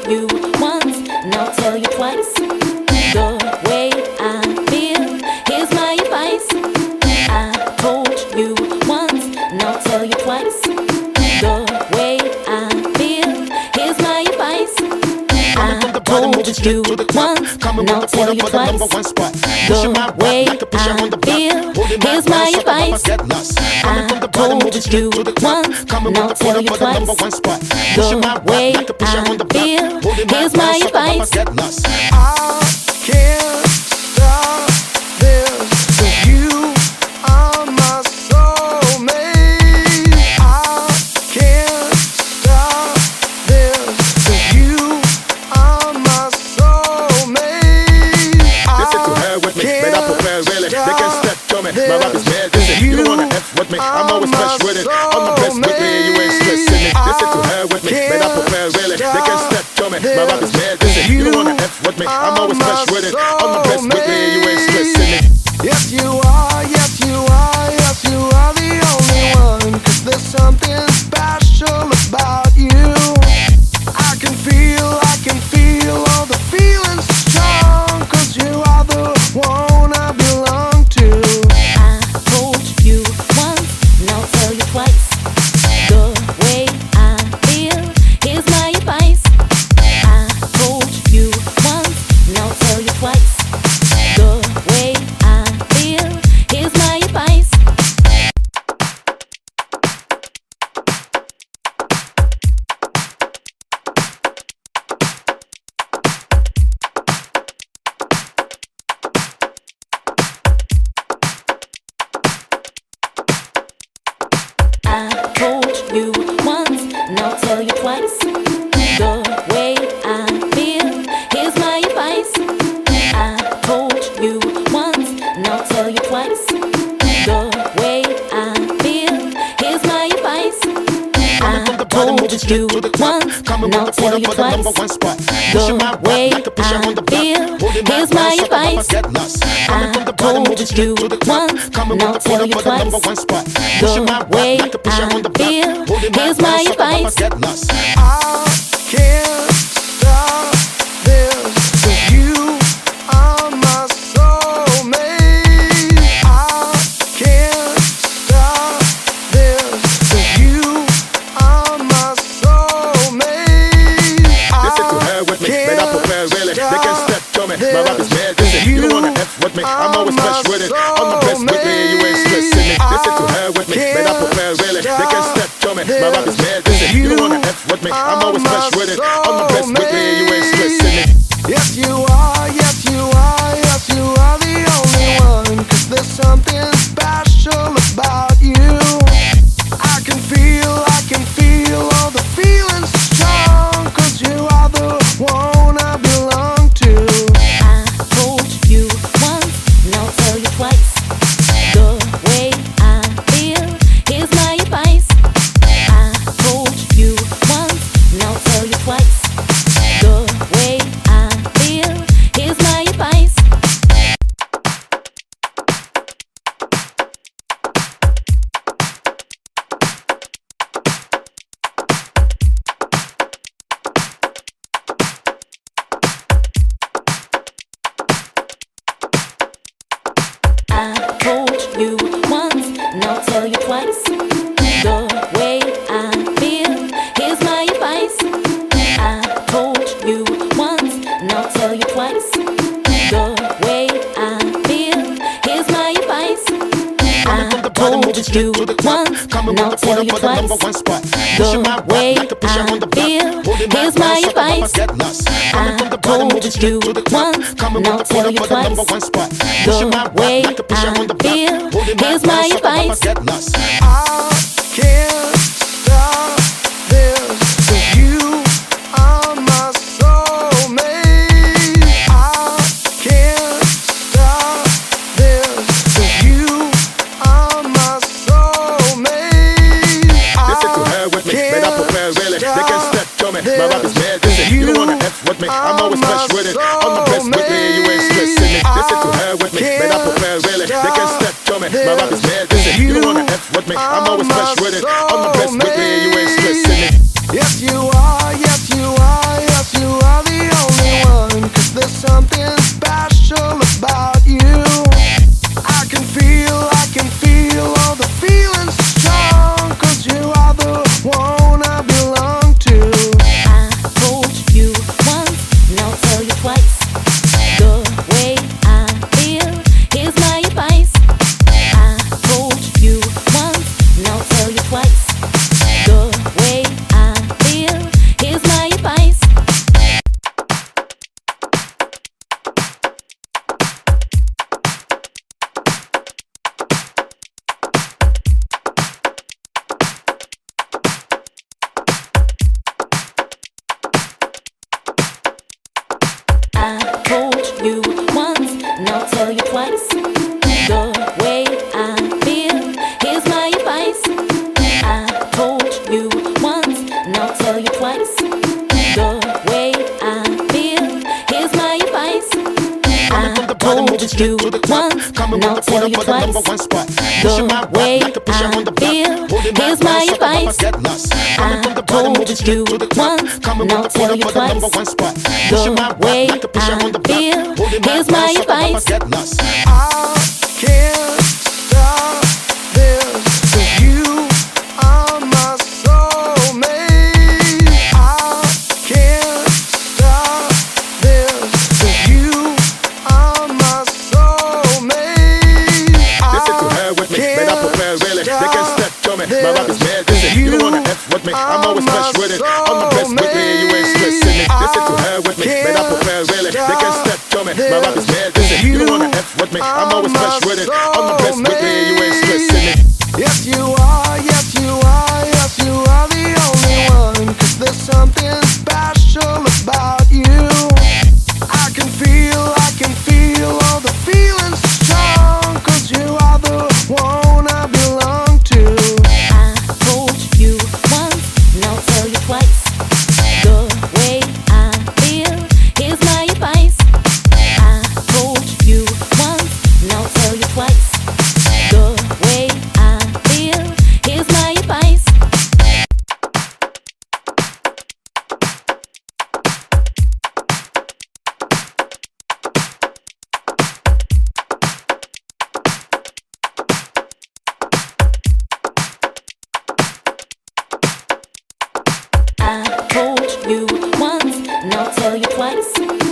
You once, and I'll tell you twice. The way I feel, here's my advice. I told you once, and I'll tell you twice. The way I feel, here's my advice. I can't stop this, 'cause you are my soulmate. I can't stop this, 'cause you are my soulmate. Listen to her with me, but I prepare really. They can step to me, my rap is mad. Listen, you don't wanna F with me, I'm always fresh with it. On the best with me, you ain't stressing me. Listen to her with me, but I prepare really. They can step to me, my rap is mad. Listen, you don't wanna F with me, I'm always fresh with it. On the best with me, you ain't stressing me. Yes you are, yes you are, yes you are the only one. 'Cause there's something special about you. I can feel all the feelings strong. 'Cause you are the one I belong to. I told you once, and I'll tell you twice. The way I feel, here's my advice. I told you once, and I'll tell you twice. The way I feel, here's my advice. I told you once, and I'll tell you twice. The way I feel, here's my advice. I told you once, and I'll tell you twice. The way I feel, here's my advice. I told you once, and I'll tell you twice. The way I feel, here's my advice. I told you once, and I'll tell you twice. The way I feel, here's my advice. I can't stop this, 'cause you are my soulmate. I can't stop this, 'cause you are my soulmate. Listen to her with me, but I prepare really. They can step to me, my rap is mad. Listen, you don't wanna F with me, I'm always fresh with it. On the best with me, you ain't stressing me. Listen to her with me, but I prepare really. They can step to me, my rap is mad. Listen, you don't wanna F with me, I'm always fresh with it. On the best with me, you ain't stressing me. Yes you are, yes you are, yes you are the only one. 'Cause there's something special about you. I can feel all the feelings strong. 'Cause you are the one I belong to. I told you once, and I'll tell you twice. The way I feel, here's my advice. I told you once, and I'll tell you twice. The way I feel, here's my advice. I told you once, and I'll tell you twice. The way I feel, here's my advice. I told you once, and I'll tell you twice. The way I feel, here's my advice. I told you once, and I'll tell you twice. The way I feel, here's my advice. I told you once, and I'll tell you twice. The way I feel, here's my advice. I can't stop this, 'cause you are my soulmate. I can't stop this, 'cause you are my soulmate. Listen to her with me, but I prepare really. They can step to me, my rap is mad. Listen, you don't wanna F with me, I'm always fresh with it. On the best with me, you ain't stressing me. Listen to her with me, but I prepare really. They can step to me, my rap is mad. Listen, you don't wanna F with me, I'm always fresh with it. On the best with me, you ain't stressing me. Yes you are, yes you are. tell you twice. The way I feel, here's my advice. I told you once, now I'll tell you twice. The way I feel, here's my advice. I told you once, now I'll tell you twice. The way I feel, here's my advice. I told you once, now I'll tell you twice. The way I feel, here's my advice. I can't stop this, 'cause you are my soulmate. I can't stop this, 'cause you are my soulmate. Listen to her with me, better prepare really. They can step to me, my rap is mad. Listen, you don't wanna F with me, I'm always fresh with it. I'm the best with me, you ain't stressing me. Listen to her with me, better prepare really. They can step to me, my rap is mad. Listen, you don't wanna F with me, I'm always fresh with it. I'm the best with me, you ain't stressing me. Yes you are, yes you are, yes you are the only one. 'Cause there's something special about you. I can feel all the feelings strong. 'Cause you are the one I belong to. I told you once, now I'll tell you twice. The way I feel, here's my advice. I told you once, now I'll tell you twice. The way I feel, here's my advice. I told you once, now I'll tell you twice.